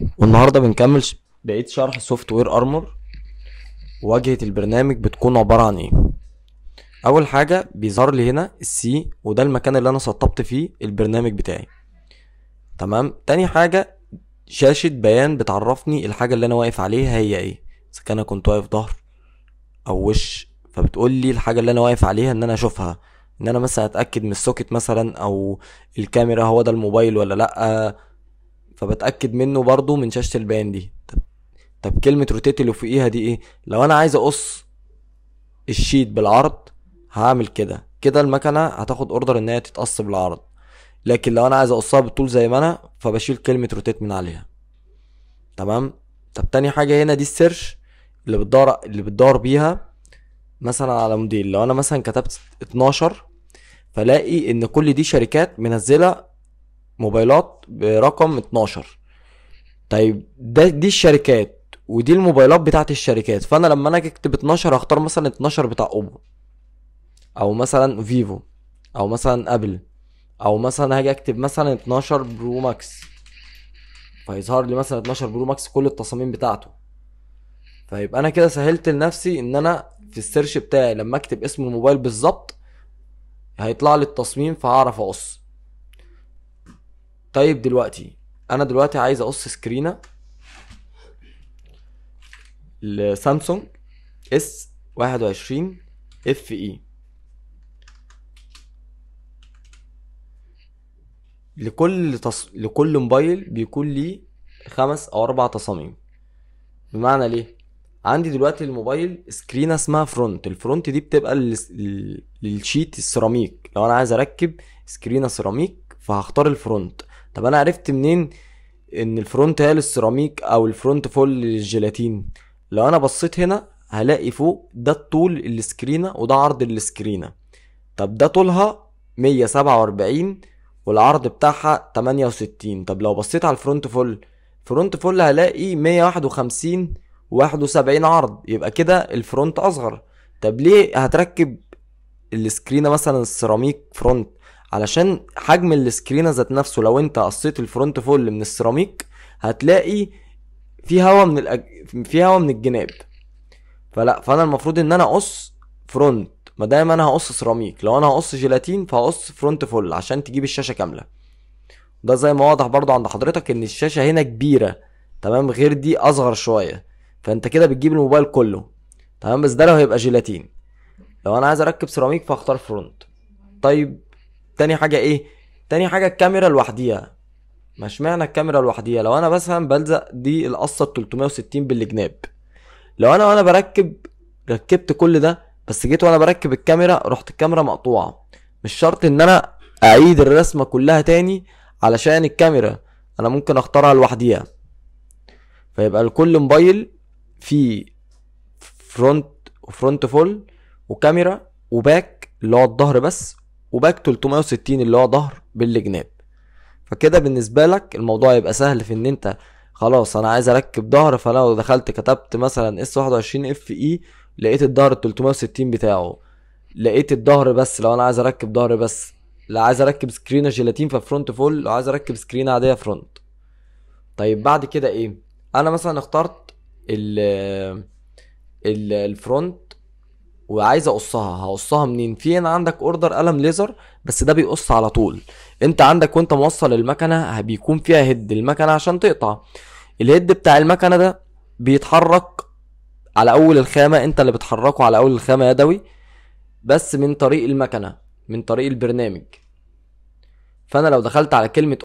والنهارده بنكمل بقية شرح سوفت وير ارمور. واجهة البرنامج بتكون عبارة عن ايه؟ اول حاجة بيظهر لي هنا السي، وده المكان اللي انا سطبت فيه البرنامج بتاعي. تمام. تاني حاجة شاشة بيان بتعرفني الحاجة اللي انا واقف عليها هي ايه، اذا كان انا كنت واقف ظهر او وش، فبتقول لي الحاجة اللي انا واقف عليها ان انا اشوفها، ان انا مثلا اتأكد من السوكت مثلا، او الكاميرا هو ده الموبايل ولا لأ، فبتأكد منه برضو من شاشة البيان دي. طب كلمة روتيت اللي فوقيها دي ايه؟ لو انا عايز اقص الشيت بالعرض هعمل كده كده، المكنة هتاخد اوردر ان هي تتقص بالعرض. لكن لو انا عايز اقصها بالطول زي ما انا، فبشيل كلمة روتيت من عليها. تمام. طب تاني حاجة هنا دي السيرش اللي بتدور بيها مثلا على موديل. لو انا مثلا كتبت 12، فلاقي ان كل دي شركات منزلة موبايلات برقم 12. طيب دي الشركات ودي الموبايلات بتاعت الشركات، فانا لما انا اجي اكتب 12 هختار مثلا 12 بتاع اوبو، او مثلا فيفو، او مثلا ابل، او مثلا هاجي اكتب مثلا 12 برو ماكس، فيظهر لي مثلا 12 برو ماكس كل التصاميم بتاعته. فيبقى انا كده سهلت لنفسي ان انا في السيرش بتاعي لما اكتب اسم الموبايل بالظبط هيطلع لي التصميم فهعرف اقص. طيب دلوقتي انا عايز اقص سكرينه لسامسونج اس 21 اف اي. لكل موبايل بيكون ليه 5 أو 4 تصاميم. بمعنى ليه؟ عندي دلوقتي الموبايل سكرينة اسمها فرونت. الفرونت دي بتبقى للشيت السيراميك. لو انا عايز اركب سكرينة سيراميك فهختار الفرونت. طب انا عرفت منين ان الفرونت هي للسيراميك او الفرونت فول للجيلاتين؟ لو انا بصيت هنا هلاقي فوق ده الطول السكرينة وده عرض السكرينة. طب ده طولها 147 والعرض بتاعها 68. طب لو بصيت على الفرونت فول هلاقي 151 و71 عرض، يبقى كده الفرونت اصغر. طب ليه هتركب السكرينة مثلا السيراميك فرونت؟ علشان حجم السكرينة ذات نفسه لو انت قصيت الفرونت فول من السيراميك هتلاقي في هوا في هوا من الجناب. فانا المفروض ان انا اقص فرونت ما دام انا هقص سيراميك. لو انا هقص جيلاتين فهقص فرونت فول عشان تجيب الشاشة كاملة. ده زي ما واضح برضو عند حضرتك ان الشاشة هنا كبيرة، تمام، غير دي اصغر شوية، فانت كده بتجيب الموبايل كله. تمام. بس ده لو هيبقى جيلاتين. لو انا عايز اركب سيراميك فاختار فرونت. طيب تاني حاجة ايه؟ تاني حاجة الكاميرا لوحديها. مش معنى الكاميرا لوحديها لو انا مثلا بلزق دي القصة 360 بالجناب. لو انا وانا ركبت كل ده، بس جيت وانا بركب الكاميرا رحت الكاميرا مقطوعة، مش شرط ان انا اعيد الرسمة كلها تاني علشان الكاميرا، انا ممكن اختارها لوحديها. فيبقى لكل موبايل فيه فرونت وفرونت فول وكاميرا وباك اللي هو الظهر بس، وباك 360 اللي هو ظهر بالجناب. فكده بالنسبة لك الموضوع يبقى سهل في ان انت خلاص انا عايز اركب ظهر، فانا لو دخلت كتبت مثلا اس 21 اف اي لقيت الظهر 360 بتاعه، لقيت الظهر بس لو انا عايز اركب ظهر بس، لا عايز اركب سكرينة جيلاتين ففرونت فول، لو عايز اركب سكرينة عادية فرونت. طيب بعد كده ايه؟ انا مثلا اخترت الفرونت وعايز اقصها. هقصها منين؟ في هنا عندك اوردر قلم ليزر، بس ده بيقص على طول. انت عندك وانت موصل المكنه بيكون فيها هيد المكنه عشان تقطع. الهيد بتاع المكنه ده بيتحرك على اول الخامه، انت اللي بتحركه على اول الخامه يدوي، بس من طريق المكنه، من طريق البرنامج. فانا لو دخلت على كلمه